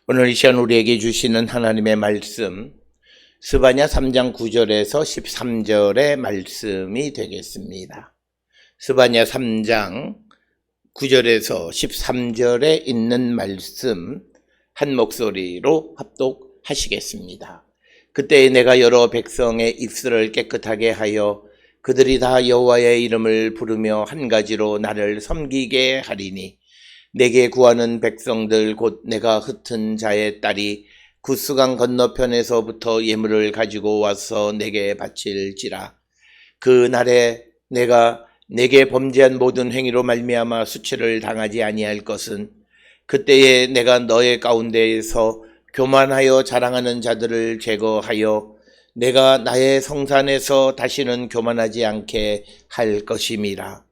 오늘 이 시간 우리에게 주시는 하나님의 말씀, 스바냐 3장 9절에서 13절의 말씀이 되겠습니다. 스바냐 3장 9절에서 13절에 있는 말씀 한 목소리로 합독하시겠습니다. 그때 내가 여러 백성의 입술을 깨끗하게 하여 그들이 다 여호와의 이름을 부르며 한 가지로 나를 섬기게 하리니 내게 구하는 백성들 곧 내가 흩은 자의 딸이 구스강 건너편에서부터 예물을 가지고 와서 내게 바칠지라. 그 날에 내가 내게 범죄한 모든 행위로 말미암아 수치를 당하지 아니할 것은 그때에 내가 너의 가운데에서 교만하여 자랑하는 자들을 제거하여 내가 나의 성산에서 다시는 교만하지 않게 할 것임이라.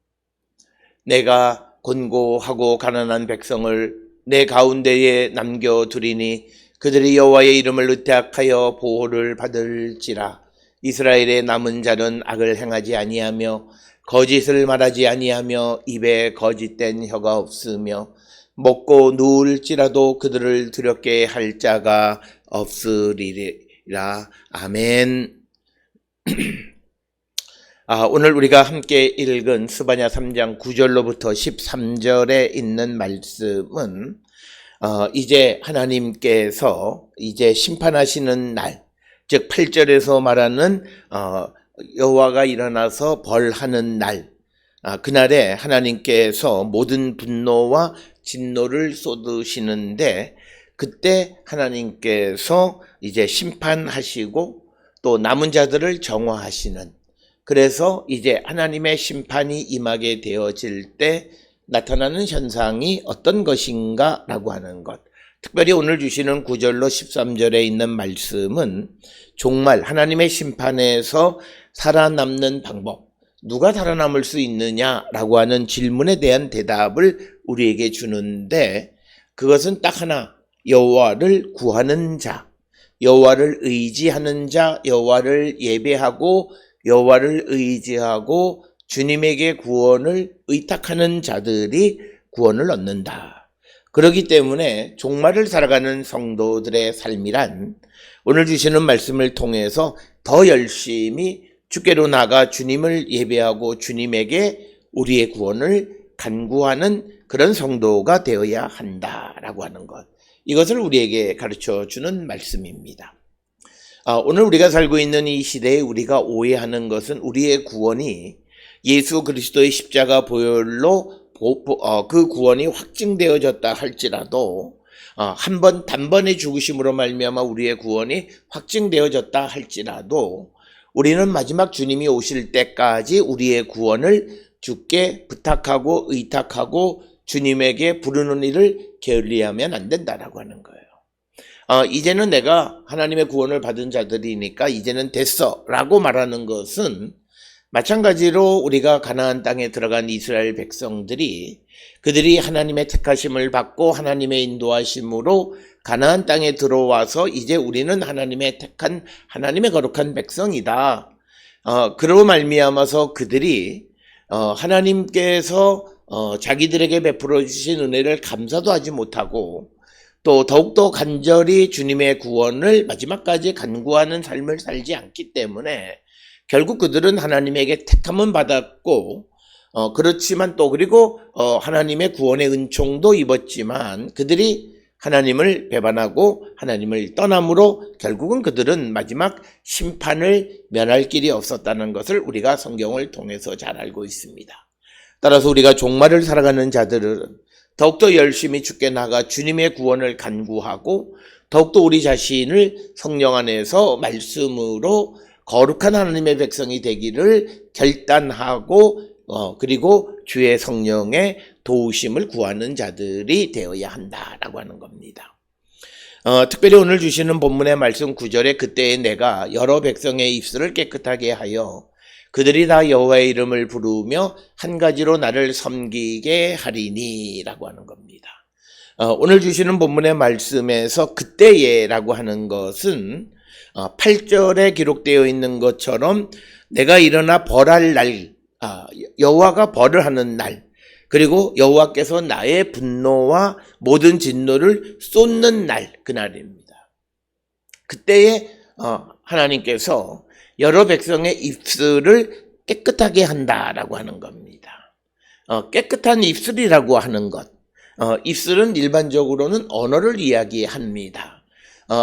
내가 곤고하고 가난한 백성을 내 가운데에 남겨두리니 그들이 여호와의 이름을 의탁하여 보호를 받을지라. 이스라엘의 남은 자는 악을 행하지 아니하며 거짓을 말하지 아니하며 입에 거짓된 혀가 없으며 먹고 누울지라도 그들을 두렵게 할 자가 없으리라. 아멘. 오늘 우리가 함께 읽은 스바냐 3장 9절로부터 13절에 있는 말씀은 이제 하나님께서 이제 심판하시는 날, 즉 8절에서 말하는 여호와가 일어나서 벌하는 날, 그날에 하나님께서 모든 분노와 진노를 쏟으시는데 그때 하나님께서 이제 심판하시고 또 남은 자들을 정화하시는, 그래서 이제 하나님의 심판이 임하게 되어질 때 나타나는 현상이 어떤 것인가 라고 하는 것. 특별히 오늘 주시는 9절로 13절에 있는 말씀은 정말 하나님의 심판에서 살아남는 방법, 누가 살아남을 수 있느냐라고 하는 질문에 대한 대답을 우리에게 주는데, 그것은 딱 하나, 여호와를 구하는 자, 여호와를 의지하는 자, 여호와를 예배하고 여호와를 의지하고 주님에게 구원을 의탁하는 자들이 구원을 얻는다. 그렇기 때문에 종말을 살아가는 성도들의 삶이란 오늘 주시는 말씀을 통해서 더 열심히 주께로 나가 주님을 예배하고 주님에게 우리의 구원을 간구하는 그런 성도가 되어야 한다라고 하는 것. 이것을 우리에게 가르쳐주는 말씀입니다. 오늘 우리가 살고 있는 이 시대에 우리가 오해하는 것은 우리의 구원이 예수 그리스도의 십자가 보혈로 그 구원이 확증되어졌다 할지라도 단번의 죽으심으로 말미암아 우리의 구원이 확증되어졌다 할지라도 우리는 마지막 주님이 오실 때까지 우리의 구원을 주께 부탁하고 의탁하고 주님에게 부르는 일을 게을리하면 안 된다라고 하는 거예요. 이제는 내가 하나님의 구원을 받은 자들이니까 이제는 됐어 라고 말하는 것은 마찬가지로 우리가 가나안 땅에 들어간 이스라엘 백성들이 그들이 하나님의 택하심을 받고 하나님의 인도하심으로 가나안 땅에 들어와서 이제 우리는 하나님의 택한 하나님의 거룩한 백성이다. 그로 말미암아서 그들이 하나님께서 자기들에게 베풀어 주신 은혜를 감사도 하지 못하고 또 더욱더 간절히 주님의 구원을 마지막까지 간구하는 삶을 살지 않기 때문에 결국 그들은 하나님에게 택함은 받았고 그렇지만 또 그리고 하나님의 구원의 은총도 입었지만 그들이 하나님을 배반하고 하나님을 떠남으로 결국은 그들은 마지막 심판을 면할 길이 없었다는 것을 우리가 성경을 통해서 잘 알고 있습니다. 따라서 우리가 종말을 살아가는 자들은 더욱더 열심히 주께 나가 주님의 구원을 간구하고 더욱더 우리 자신을 성령 안에서 말씀으로 거룩한 하나님의 백성이 되기를 결단하고 그리고 주의 성령의 도우심을 구하는 자들이 되어야 한다라고 하는 겁니다. 특별히 오늘 주시는 본문의 말씀 9절에 그때에 내가 여러 백성의 입술을 깨끗하게 하여 그들이 다 여호와의 이름을 부르며 한 가지로 나를 섬기게 하리니 라고 하는 겁니다. 오늘 주시는 본문의 말씀에서 그때에 라고 하는 것은 8절에 기록되어 있는 것처럼 내가 일어나 벌할 날, 여호와가 벌을 하는 날, 그리고 여호와께서 나의 분노와 모든 진노를 쏟는 날, 그날입니다. 그때에 하나님께서 여러 백성의 입술을 깨끗하게 한다라고 하는 겁니다. 깨끗한 입술이라고 하는 것. 입술은 일반적으로는 언어를 이야기합니다.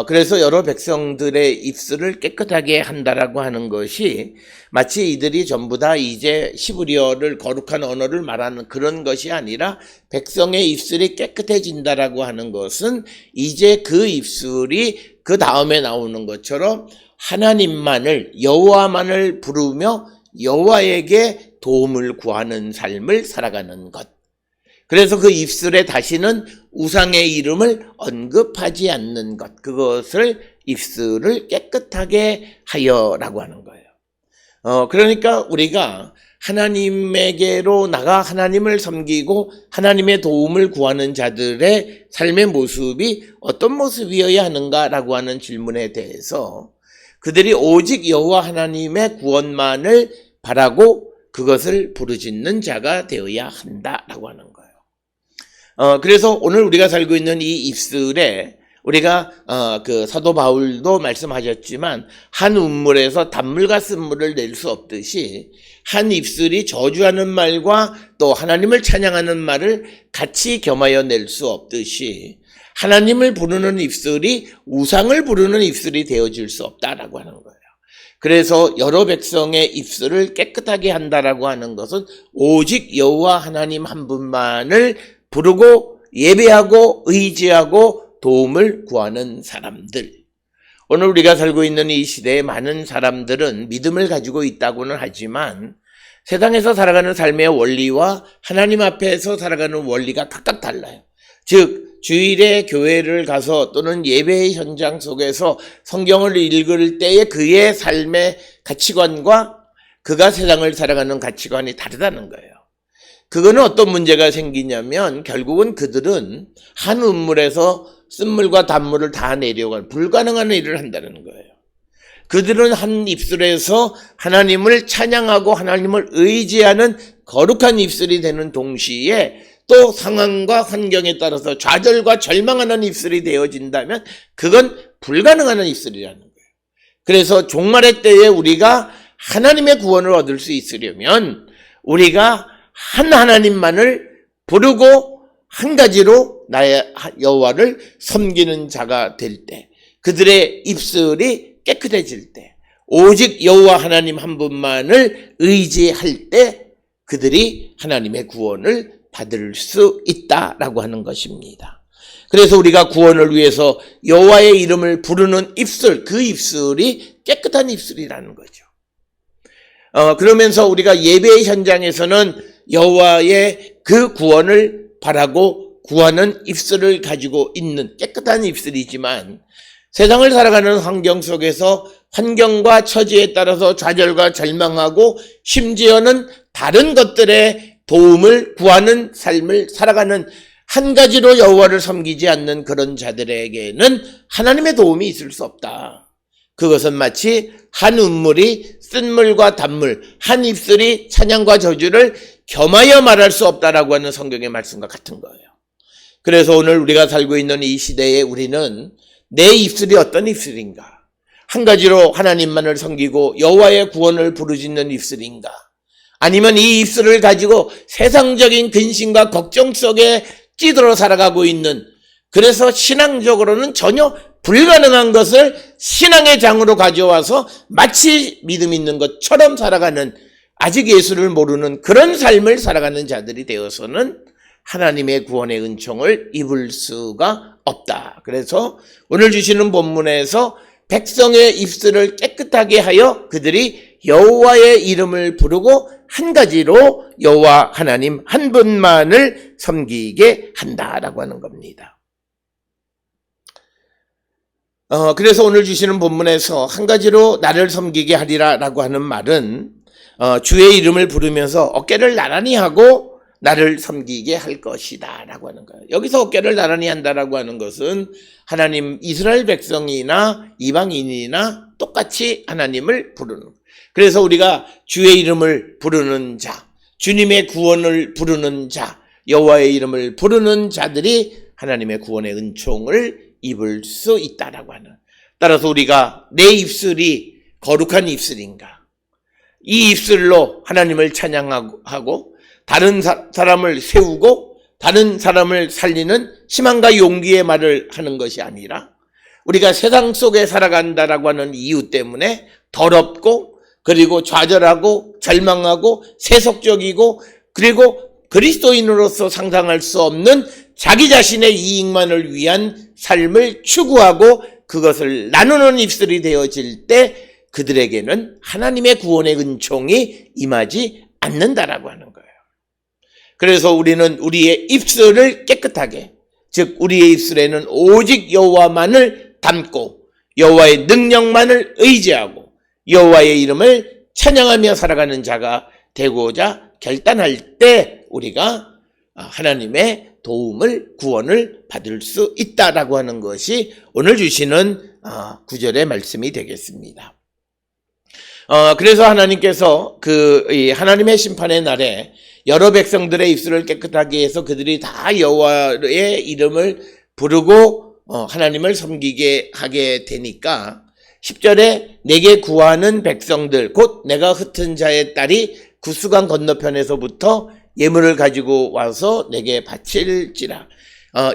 그래서 여러 백성들의 입술을 깨끗하게 한다라고 하는 것이 마치 이들이 전부 다 이제 히브리어를 거룩한 언어를 말하는 그런 것이 아니라 백성의 입술이 깨끗해진다라고 하는 것은 이제 그 입술이 그 다음에 나오는 것처럼 하나님만을 여호와만을 부르며 여호와에게 도움을 구하는 삶을 살아가는 것. 그래서 그 입술에 다시는 우상의 이름을 언급하지 않는 것, 그것을 입술을 깨끗하게 하여라고 하는 거예요. 그러니까 우리가 하나님에게로 나가 하나님을 섬기고 하나님의 도움을 구하는 자들의 삶의 모습이 어떤 모습이어야 하는가라고 하는 질문에 대해서 그들이 오직 여호와 하나님의 구원만을 바라고 그것을 부르짖는 자가 되어야 한다라고 하는 거예요. 그래서 오늘 우리가 살고 있는 이 입술에 우리가 그 사도 바울도 말씀하셨지만 한 운물에서 단물과 쓴물을 낼 수 없듯이 한 입술이 저주하는 말과 또 하나님을 찬양하는 말을 같이 겸하여 낼 수 없듯이 하나님을 부르는 입술이 우상을 부르는 입술이 되어질 수 없다라고 하는 거예요. 그래서 여러 백성의 입술을 깨끗하게 한다라고 하는 것은 오직 여호와 하나님 한 분만을 부르고 예배하고 의지하고 도움을 구하는 사람들. 오늘 우리가 살고 있는 이 시대에 많은 사람들은 믿음을 가지고 있다고는 하지만 세상에서 살아가는 삶의 원리와 하나님 앞에서 살아가는 원리가 각각 달라요. 즉 주일에 교회를 가서 또는 예배의 현장 속에서 성경을 읽을 때의 그의 삶의 가치관과 그가 세상을 살아가는 가치관이 다르다는 거예요. 그거는 어떤 문제가 생기냐면 결국은 그들은 한 운물에서 쓴물과 단물을 다 내려가는 불가능한 일을 한다는 거예요. 그들은 한 입술에서 하나님을 찬양하고 하나님을 의지하는 거룩한 입술이 되는 동시에 또 상황과 환경에 따라서 좌절과 절망하는 입술이 되어진다면 그건 불가능한 입술이라는 거예요. 그래서 종말의 때에 우리가 하나님의 구원을 얻을 수 있으려면 우리가 한 하나님만을 부르고 한 가지로 나의 여호와를 섬기는 자가 될 때, 그들의 입술이 깨끗해질 때, 오직 여호와 하나님 한 분만을 의지할 때 그들이 하나님의 구원을 받을 수 있다라고 하는 것입니다. 그래서 우리가 구원을 위해서 여호와의 이름을 부르는 입술, 그 입술이 깨끗한 입술이라는 거죠. 그러면서 우리가 예배의 현장에서는 여호와의 그 구원을 바라고 구하는 입술을 가지고 있는 깨끗한 입술이지만 세상을 살아가는 환경 속에서 환경과 처지에 따라서 좌절과 절망하고 심지어는 다른 것들의 도움을 구하는 삶을 살아가는 한 가지로 여호와를 섬기지 않는 그런 자들에게는 하나님의 도움이 있을 수 없다. 그것은 마치 한 운물이 쓴물과 단물, 한 입술이 찬양과 저주를 겸하여 말할 수 없다라고 하는 성경의 말씀과 같은 거예요. 그래서 오늘 우리가 살고 있는 이 시대에 우리는 내 입술이 어떤 입술인가? 한 가지로 하나님만을 섬기고 여호와의 구원을 부르짖는 입술인가? 아니면 이 입술을 가지고 세상적인 근심과 걱정 속에 찌들어 살아가고 있는, 그래서 신앙적으로는 전혀 불가능한 것을 신앙의 장으로 가져와서 마치 믿음 있는 것처럼 살아가는, 아직 예수를 모르는 그런 삶을 살아가는 자들이 되어서는 하나님의 구원의 은총을 입을 수가 없다. 그래서 오늘 주시는 본문에서 백성의 입술을 깨끗하게 하여 그들이 여호와의 이름을 부르고 한 가지로 여호와 하나님 한 분만을 섬기게 한다라고 하는 겁니다. 그래서 오늘 주시는 본문에서 한 가지로 나를 섬기게 하리라라고 하는 말은 주의 이름을 부르면서 어깨를 나란히 하고 나를 섬기게 할 것이다 라고 하는 거예요. 여기서 어깨를 나란히 한다라고 하는 것은 하나님 이스라엘 백성이나 이방인이나 똑같이 하나님을 부르는 거예요. 그래서 우리가 주의 이름을 부르는 자, 주님의 구원을 부르는 자, 여호와의 이름을 부르는 자들이 하나님의 구원의 은총을 입을 수 있다라고 하는. 따라서 우리가 내 입술이 거룩한 입술인가? 이 입술로 하나님을 찬양하고 다른 사람을 세우고 다른 사람을 살리는 희망과 용기의 말을 하는 것이 아니라 우리가 세상 속에 살아간다라고 하는 이유 때문에 더럽고 그리고 좌절하고 절망하고 세속적이고 그리고 그리스도인으로서 상상할 수 없는 자기 자신의 이익만을 위한 삶을 추구하고 그것을 나누는 입술이 되어질 때 그들에게는 하나님의 구원의 은총이 임하지 않는다라고 하는 거예요. 그래서 우리는 우리의 입술을 깨끗하게, 즉 우리의 입술에는 오직 여호와만을 담고 여호와의 능력만을 의지하고 여호와의 이름을 찬양하며 살아가는 자가 되고자 결단할 때 우리가 하나님의 도움을, 구원을 받을 수 있다라고 하는 것이 오늘 주시는 구절의 말씀이 되겠습니다. 그래서 하나님께서 하나님의 심판의 날에 여러 백성들의 입술을 깨끗하게 해서 그들이 다 여호와의 이름을 부르고 하나님을 섬기게 하게 되니까 10절에 내게 구하는 백성들 곧 내가 흩은 자의 딸이 구스강 건너편에서부터 예물을 가지고 와서 내게 바칠지라.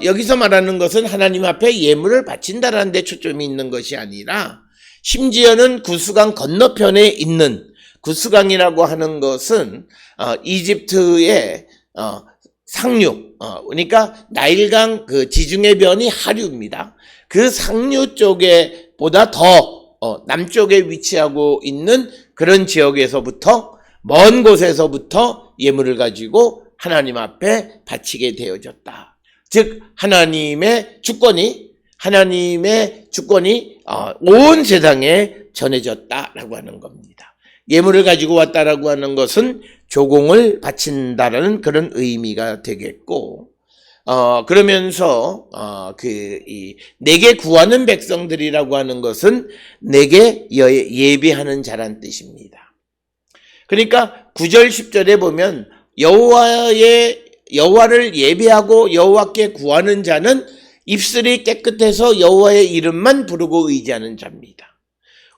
여기서 말하는 것은 하나님 앞에 예물을 바친다라는 데 초점이 있는 것이 아니라 심지어는 구스강 건너편에 있는 구스강이라고 하는 것은 이집트의 상류, 그러니까 나일강 그 지중해 변이 하류입니다. 그 상류 쪽에 보다 더 남쪽에 위치하고 있는 그런 지역에서부터 먼 곳에서부터 예물을 가지고 하나님 앞에 바치게 되어졌다. 즉 하나님의 주권이 온 세상에 전해졌다라고 하는 겁니다. 예물을 가지고 왔다라고 하는 것은 조공을 바친다라는 그런 의미가 되겠고, 그러면서 내게 구하는 백성들이라고 하는 것은 내게 예비하는 자란 뜻입니다. 그러니까 9절 10절에 보면 여호와를 예배하고 여호와께 구하는 자는 입술이 깨끗해서 여호와의 이름만 부르고 의지하는 자입니다.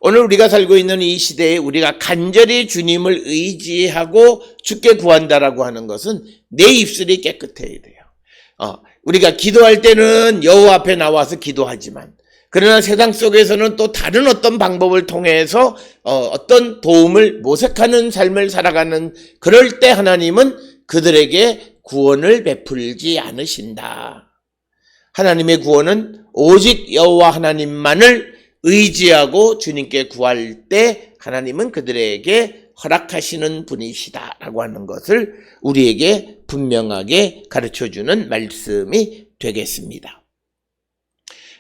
오늘 우리가 살고 있는 이 시대에 우리가 간절히 주님을 의지하고 주께 구한다라고 하는 것은 내 입술이 깨끗해야 돼요. 우리가 기도할 때는 여호와 앞에 나와서 기도하지만 그러나 세상 속에서는 또 다른 어떤 방법을 통해서 어떤 도움을 모색하는 삶을 살아가는 그럴 때 하나님은 그들에게 구원을 베풀지 않으신다. 하나님의 구원은 오직 여호와 하나님만을 의지하고 주님께 구할 때 하나님은 그들에게 허락하시는 분이시다라고 하는 것을 우리에게 분명하게 가르쳐주는 말씀이 되겠습니다.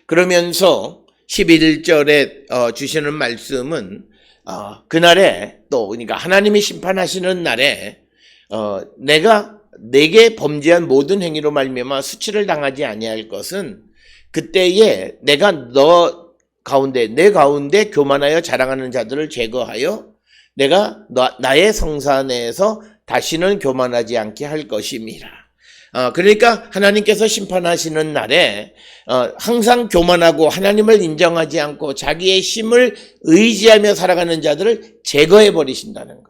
그러면서 11절에 주시는 말씀은 그날에 또 그러니까 하나님이 심판하시는 날에 내게 범죄한 모든 행위로 말미암아 수치를 당하지 아니할 것은 그때에 내가 내 가운데 교만하여 자랑하는 자들을 제거하여 내가 나의 성산에서 다시는 교만하지 않게 할 것임이라. 그러니까 하나님께서 심판하시는 날에 항상 교만하고 하나님을 인정하지 않고 자기의 힘을 의지하며 살아가는 자들을 제거해 버리신다는 거예요.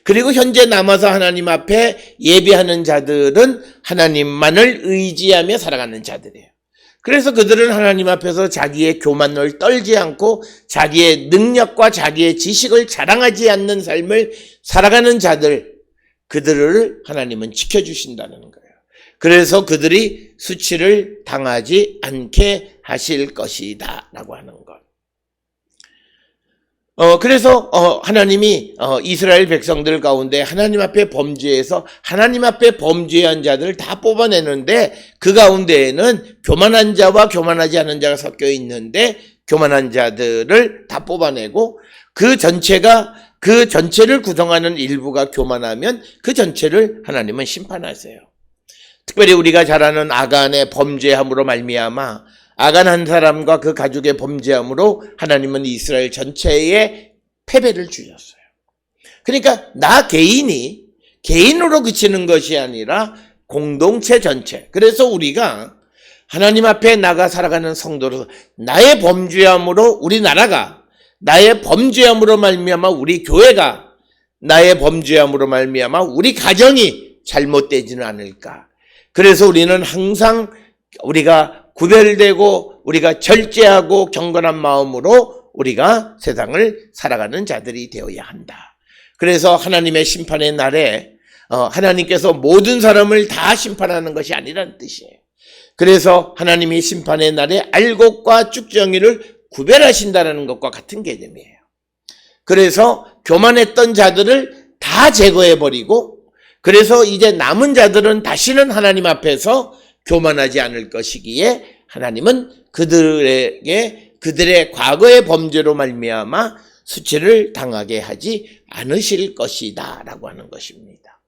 그리고 현재 남아서 하나님 앞에 예배하는 자들은 하나님만을 의지하며 살아가는 자들이에요. 그래서 그들은 하나님 앞에서 자기의 교만을 떨지 않고 자기의 능력과 자기의 지식을 자랑하지 않는 삶을 살아가는 자들, 그들을 하나님은 지켜주신다는 거예요. 그래서 그들이 수치를 당하지 않게 하실 것이다 라고 하는 것. 그래서 하나님이 이스라엘 백성들 가운데 하나님 앞에 범죄해서 하나님 앞에 범죄한 자들을 다 뽑아내는데 그 가운데에는 교만한 자와 교만하지 않은 자가 섞여 있는데 교만한 자들을 다 뽑아내고 그 전체를 구성하는 일부가 교만하면 그 전체를 하나님은 심판하세요. 특별히 우리가 잘 아는 아간의 범죄함으로 말미암아 아간 한 사람과 그 가족의 범죄함으로 하나님은 이스라엘 전체에 패배를 주셨어요. 그러니까 나 개인이 개인으로 그치는 것이 아니라 공동체 전체. 그래서 우리가 하나님 앞에 나가 살아가는 성도로 나의 범죄함으로 우리나라가, 나의 범죄함으로 말미암아 우리 교회가, 나의 범죄함으로 말미암아 우리 가정이 잘못되지는 않을까. 그래서 우리는 항상 우리가 구별되고 우리가 절제하고 경건한 마음으로 우리가 세상을 살아가는 자들이 되어야 한다. 그래서 하나님의 심판의 날에 하나님께서 모든 사람을 다 심판하는 것이 아니라는 뜻이에요. 그래서 하나님이 심판의 날에 알곡과 쭉정이를 구별하신다는 것과 같은 개념이에요. 그래서 교만했던 자들을 다 제거해버리고, 그래서 이제 남은 자들은 다시는 하나님 앞에서 교만하지 않을 것이기에 하나님은 그들의 과거의 범죄로 말미암아 수치를 당하게 하지 않으실 것이다 라고 하는 것입니다.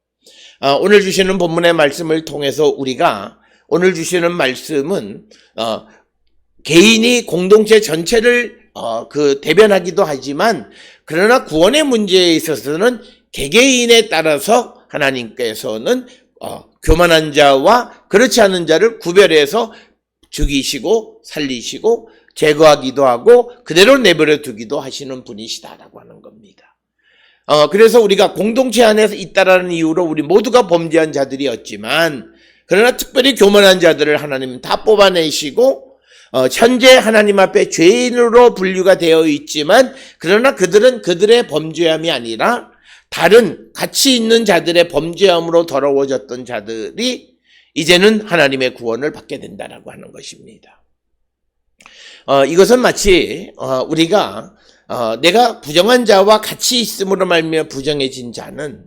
오늘 주시는 본문의 말씀을 통해서 우리가 오늘 주시는 말씀은 개인이 공동체 전체를 대변하기도 하지만, 그러나 구원의 문제에 있어서는 개개인에 따라서 하나님께서는 교만한 자와 그렇지 않은 자를 구별해서 죽이시고 살리시고 제거하기도 하고 그대로 내버려 두기도 하시는 분이시다라고 하는 겁니다. 그래서 우리가 공동체 안에서 있다라는 이유로 우리 모두가 범죄한 자들이었지만, 그러나 특별히 교만한 자들을 하나님은 다 뽑아내시고 현재 하나님 앞에 죄인으로 분류가 되어 있지만, 그러나 그들은 그들의 범죄함이 아니라 다른 같이 있는 자들의 범죄함으로 더러워졌던 자들이 이제는 하나님의 구원을 받게 된다라고 하는 것입니다. 이것은 마치 우리가 내가 부정한 자와 같이 있음으로 말미암아 부정해진 자는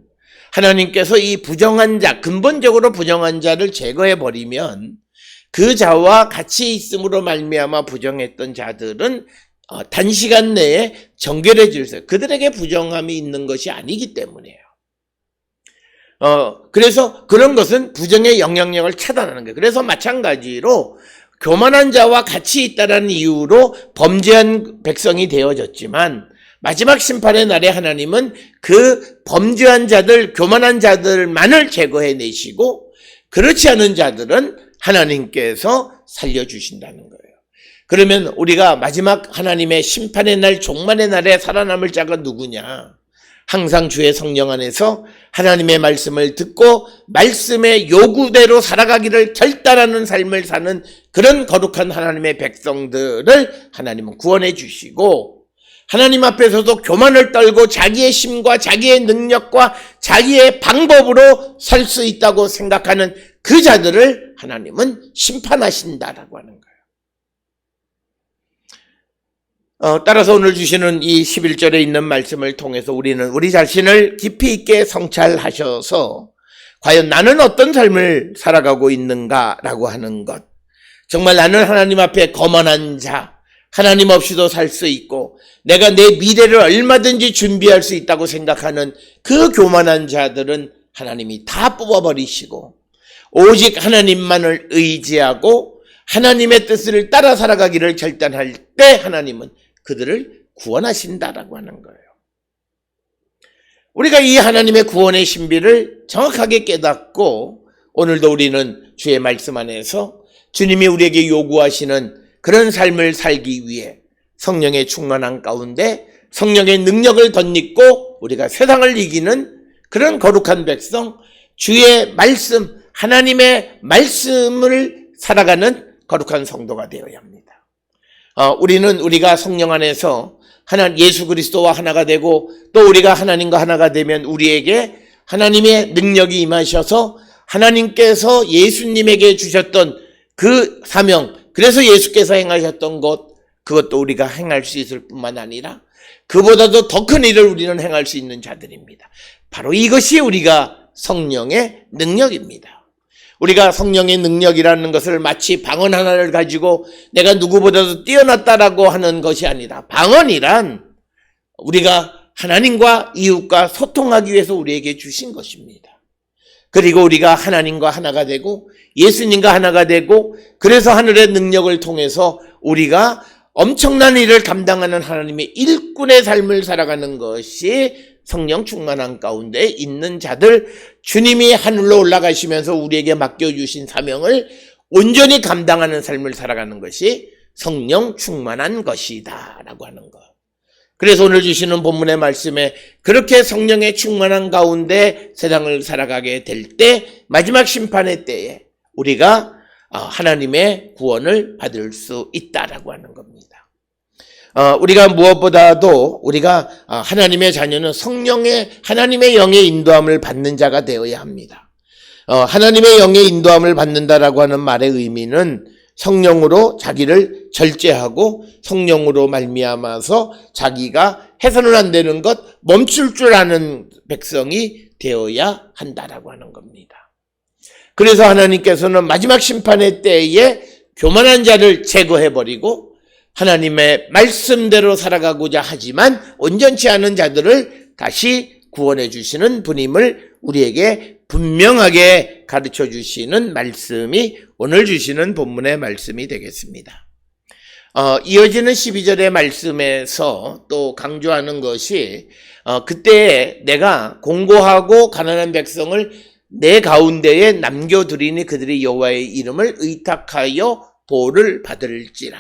하나님께서 이 부정한 자, 근본적으로 부정한 자를 제거해 버리면 그 자와 같이 있음으로 말미암아 부정했던 자들은 단시간 내에 정결해질 수 있어요. 그들에게 부정함이 있는 것이 아니기 때문이에요. 그래서 그런 것은 부정의 영향력을 차단하는 거예요. 그래서 마찬가지로 교만한 자와 같이 있다는 이유로 범죄한 백성이 되어졌지만, 마지막 심판의 날에 하나님은 그 범죄한 자들, 교만한 자들만을 제거해내시고 그렇지 않은 자들은 하나님께서 살려주신다는 거예요. 그러면 우리가 마지막 하나님의 심판의 날, 종말의 날에 살아남을 자가 누구냐? 항상 주의 성령 안에서 하나님의 말씀을 듣고 말씀의 요구대로 살아가기를 결단하는 삶을 사는 그런 거룩한 하나님의 백성들을 하나님은 구원해 주시고, 하나님 앞에서도 교만을 떨고 자기의 힘과 자기의 능력과 자기의 방법으로 살 수 있다고 생각하는 그 자들을 하나님은 심판하신다라고 하는 거예요. 따라서 오늘 주시는 이 11절에 있는 말씀을 통해서 우리는 우리 자신을 깊이 있게 성찰하셔서 과연 나는 어떤 삶을 살아가고 있는가라고 하는 것, 정말 나는 하나님 앞에 거만한 자, 하나님 없이도 살 수 있고 내가 내 미래를 얼마든지 준비할 수 있다고 생각하는 그 교만한 자들은 하나님이 다 뽑아버리시고 오직 하나님만을 의지하고 하나님의 뜻을 따라 살아가기를 결단할 때 하나님은 그들을 구원하신다라고 하는 거예요. 우리가 이 하나님의 구원의 신비를 정확하게 깨닫고 오늘도 우리는 주의 말씀 안에서 주님이 우리에게 요구하시는 그런 삶을 살기 위해 성령의 충만한 가운데 성령의 능력을 덧입고 우리가 세상을 이기는 그런 거룩한 백성, 주의 말씀, 하나님의 말씀을 살아가는 거룩한 성도가 되어야 합니다. 우리는 우리가 성령 안에서 예수 그리스도와 하나가 되고 또 우리가 하나님과 하나가 되면 우리에게 하나님의 능력이 임하셔서 하나님께서 예수님에게 주셨던 그 사명, 그래서 예수께서 행하셨던 것, 그것도 우리가 행할 수 있을 뿐만 아니라 그보다도 더 큰 일을 우리는 행할 수 있는 자들입니다. 바로 이것이 우리가 성령의 능력입니다. 우리가 성령의 능력이라는 것을 마치 방언 하나를 가지고 내가 누구보다도 뛰어났다라고 하는 것이 아니라, 방언이란 우리가 하나님과 이웃과 소통하기 위해서 우리에게 주신 것입니다. 그리고 우리가 하나님과 하나가 되고 예수님과 하나가 되고 그래서 하늘의 능력을 통해서 우리가 엄청난 일을 감당하는 하나님의 일꾼의 삶을 살아가는 것이 성령 충만한 가운데 있는 자들, 주님이 하늘로 올라가시면서 우리에게 맡겨주신 사명을 온전히 감당하는 삶을 살아가는 것이 성령 충만한 것이다 라고 하는 것. 그래서 오늘 주시는 본문의 말씀에 그렇게 성령의 충만한 가운데 세상을 살아가게 될 때, 마지막 심판의 때에 우리가 하나님의 구원을 받을 수 있다라고 하는 겁니다. 우리가 무엇보다도 우리가 하나님의 자녀는 하나님의 영의 인도함을 받는 자가 되어야 합니다. 하나님의 영의 인도함을 받는다라고 하는 말의 의미는 성령으로 자기를 절제하고 성령으로 말미암아서 자기가 해서는 안 되는 것, 멈출 줄 아는 백성이 되어야 한다라고 하는 겁니다. 그래서 하나님께서는 마지막 심판의 때에 교만한 자를 제거해버리고 하나님의 말씀대로 살아가고자 하지만 온전치 않은 자들을 다시 구원해 주시는 분임을 우리에게 분명하게 가르쳐 주시는 말씀이 오늘 주시는 본문의 말씀이 되겠습니다. 이어지는 12절의 말씀에서 또 강조하는 것이 그때 내가 공고하고 가난한 백성을 내 가운데에 남겨두리니 그들이 여호와의 이름을 의탁하여 보호를 받을지라.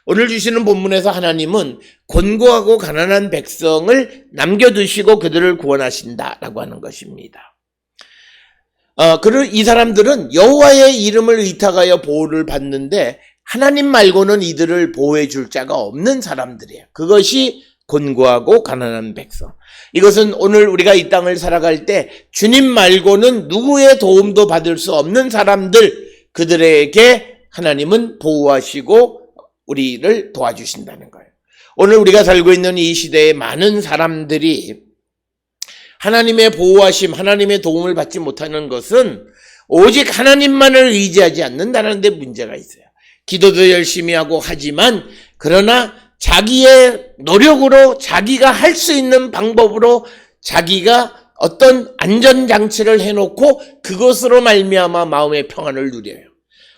오늘 주시는 본문에서 하나님은 곤고하고 가난한 백성을 남겨두시고 그들을 구원하신다라고 하는 것입니다. 이 사람들은 여호와의 이름을 의탁하여 보호를 받는데 하나님 말고는 이들을 보호해 줄 자가 없는 사람들이에요. 그것이 곤고하고 가난한 백성. 이것은 오늘 우리가 이 땅을 살아갈 때 주님 말고는 누구의 도움도 받을 수 없는 사람들, 그들에게 하나님은 보호하시고 우리를 도와주신다는 거예요. 오늘 우리가 살고 있는 이 시대에 많은 사람들이 하나님의 보호하심, 하나님의 도움을 받지 못하는 것은 오직 하나님만을 의지하지 않는다는 데 문제가 있어요. 기도도 열심히 하고 하지만 그러나 자기의 노력으로 자기가 할 수 있는 방법으로 자기가 어떤 안전장치를 해놓고 그것으로 말미암아 마음의 평안을 누려요.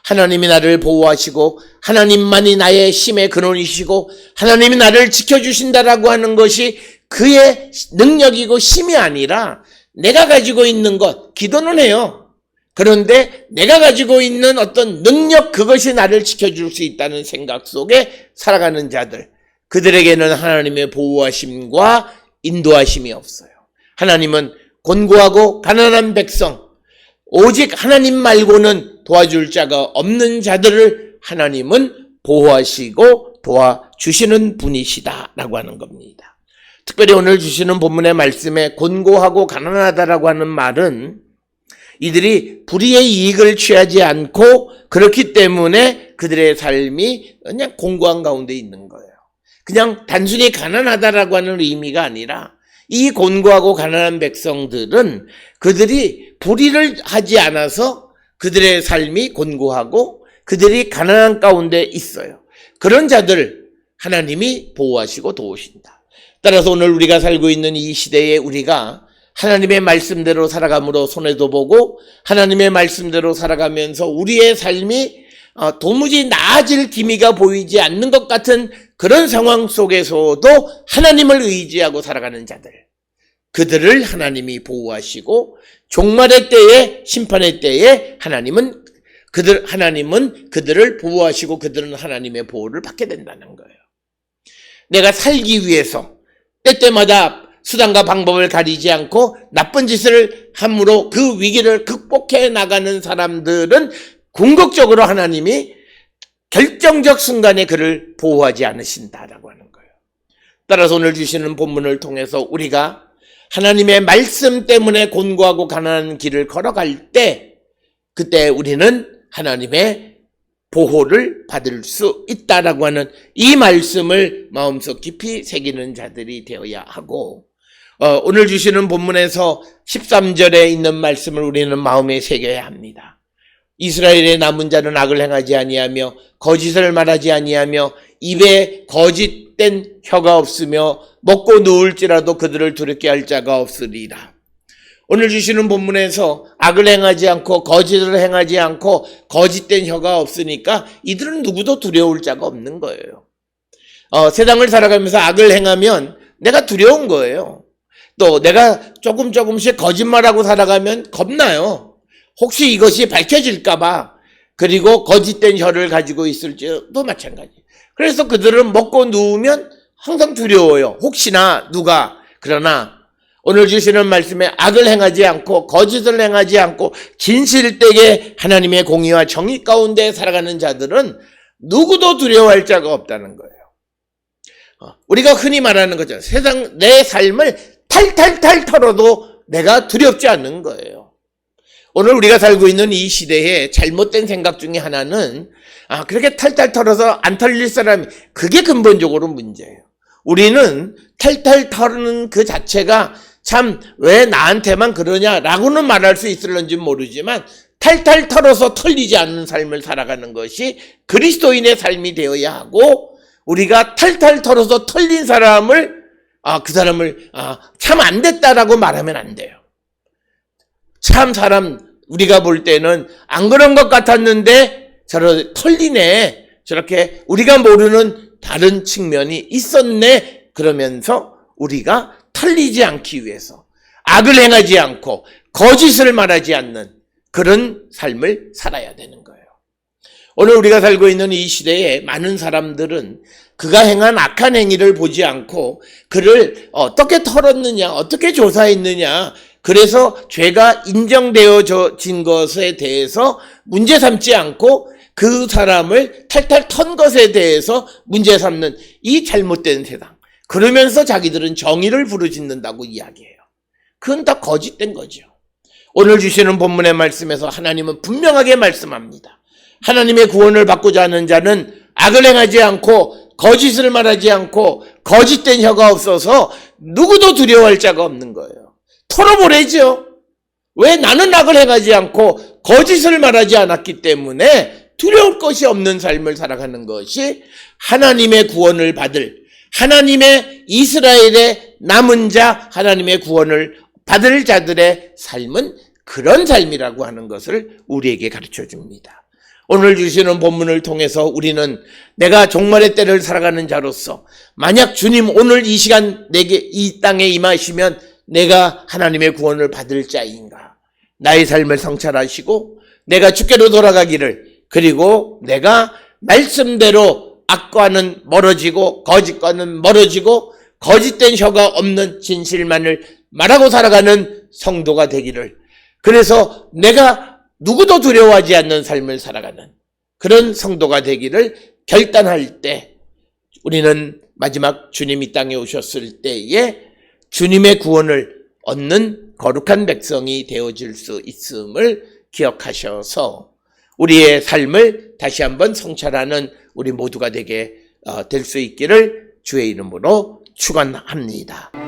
하나님이 나를 보호하시고 하나님만이 나의 힘의 근원이시고 하나님이 나를 지켜주신다라고 하는 것이 그의 능력이고 힘이 아니라 내가 가지고 있는 것, 기도는 해요. 그런데 내가 가지고 있는 어떤 능력, 그것이 나를 지켜줄 수 있다는 생각 속에 살아가는 자들, 그들에게는 하나님의 보호하심과 인도하심이 없어요. 하나님은 곤고하고 가난한 백성, 오직 하나님 말고는 도와줄 자가 없는 자들을 하나님은 보호하시고 도와주시는 분이시다라고 하는 겁니다. 특별히 오늘 주시는 본문의 말씀에 곤고하고 가난하다라고 하는 말은 이들이 불의의 이익을 취하지 않고 그렇기 때문에 그들의 삶이 그냥 공고한 가운데 있는 거예요. 그냥 단순히 가난하다라고 하는 의미가 아니라 이 곤고하고 가난한 백성들은 그들이 불의를 하지 않아서 그들의 삶이 곤고하고 그들이 가난한 가운데 있어요. 그런 자들 하나님이 보호하시고 도우신다. 따라서 오늘 우리가 살고 있는 이 시대에 우리가 하나님의 말씀대로 살아감으로 손해도 보고 하나님의 말씀대로 살아가면서 우리의 삶이 도무지 나아질 기미가 보이지 않는 것 같은 그런 상황 속에서도 하나님을 의지하고 살아가는 자들, 그들을 하나님이 보호하시고 종말의 때에, 심판의 때에 하나님은 그들을 보호하시고 그들은 하나님의 보호를 받게 된다는 거예요. 내가 살기 위해서 때때마다 수단과 방법을 가리지 않고 나쁜 짓을 함으로 그 위기를 극복해 나가는 사람들은 궁극적으로 하나님이 결정적 순간에 그를 보호하지 않으신다라고 하는 거예요. 따라서 오늘 주시는 본문을 통해서 우리가 하나님의 말씀 때문에 곤고하고 가난한 길을 걸어갈 때 그때 우리는 하나님의 보호를 받을 수 있다라고 하는 이 말씀을 마음속 깊이 새기는 자들이 되어야 하고, 오늘 주시는 본문에서 13절에 있는 말씀을 우리는 마음에 새겨야 합니다. 이스라엘의 남은 자는 악을 행하지 아니하며 거짓을 말하지 아니하며 입에 거짓된 혀가 없으며 먹고 누울지라도 그들을 두렵게 할 자가 없으리라. 오늘 주시는 본문에서 악을 행하지 않고 거짓을 행하지 않고 거짓된 혀가 없으니까 이들은 누구도 두려울 자가 없는 거예요. 세상을 살아가면서 악을 행하면 내가 두려운 거예요. 또 내가 조금씩 거짓말하고 살아가면 겁나요. 혹시 이것이 밝혀질까봐. 그리고 거짓된 혀를 가지고 있을지도 마찬가지. 그래서 그들은 먹고 누우면 항상 두려워요. 혹시나 누가. 그러나 오늘 주시는 말씀에 악을 행하지 않고 거짓을 행하지 않고 진실되게 하나님의 공의와 정의 가운데 살아가는 자들은 누구도 두려워할 자가 없다는 거예요. 우리가 흔히 말하는 거죠. 세상 내 삶을 탈탈탈 털어도 내가 두렵지 않는 거예요. 오늘 우리가 살고 있는 이 시대에 잘못된 생각 중에 하나는 그렇게 탈탈 털어서 안 털릴 사람이, 그게 근본적으로 문제예요. 우리는 탈탈 털는 그 자체가 참 왜 나한테만 그러냐라고는 말할 수 있을런지 모르지만 탈탈 털어서 털리지 않는 삶을 살아가는 것이 그리스도인의 삶이 되어야 하고, 우리가 탈탈 털어서 털린 사람을 그 사람을 참 안 됐다라고 말하면 안 돼요. 참 사람 우리가 볼 때는 안 그런 것 같았는데 저렇게 털리네, 저렇게 우리가 모르는 다른 측면이 있었네, 그러면서 우리가 털리지 않기 위해서 악을 행하지 않고 거짓을 말하지 않는 그런 삶을 살아야 되는 거예요. 오늘 우리가 살고 있는 이 시대에 많은 사람들은 그가 행한 악한 행위를 보지 않고 그를 어떻게 털었느냐, 어떻게 조사했느냐, 그래서 죄가 인정되어진 것에 대해서 문제 삼지 않고 그 사람을 탈탈 턴 것에 대해서 문제 삼는 이 잘못된 세상. 그러면서 자기들은 정의를 부르짖는다고 이야기해요. 그건 다 거짓된 거죠. 오늘 주시는 본문의 말씀에서 하나님은 분명하게 말씀합니다. 하나님의 구원을 받고자 하는 자는 악을 행하지 않고 거짓을 말하지 않고 거짓된 혀가 없어서 누구도 두려워할 자가 없는 거예요. 털어보래죠. 왜? 나는 악을 행하지 않고 거짓을 말하지 않았기 때문에 두려울 것이 없는 삶을 살아가는 것이 하나님의 구원을 받을, 하나님의 이스라엘의 남은 자, 하나님의 구원을 받을 자들의 삶은 그런 삶이라고 하는 것을 우리에게 가르쳐 줍니다. 오늘 주시는 본문을 통해서 우리는 내가 종말의 때를 살아가는 자로서 만약 주님 오늘 이 시간 내게 이 땅에 임하시면 내가 하나님의 구원을 받을 자인가, 나의 삶을 성찰하시고 내가 주께로 돌아가기를, 그리고 내가 말씀대로 악과는 멀어지고 거짓과는 멀어지고 거짓된 혀가 없는 진실만을 말하고 살아가는 성도가 되기를, 그래서 내가 누구도 두려워하지 않는 삶을 살아가는 그런 성도가 되기를 결단할 때, 우리는 마지막 주님 이 땅에 오셨을 때에 주님의 구원을 얻는 거룩한 백성이 되어질 수 있음을 기억하셔서 우리의 삶을 다시 한번 성찰하는 우리 모두가 되게 될 수 있기를 주의 이름으로 축원합니다.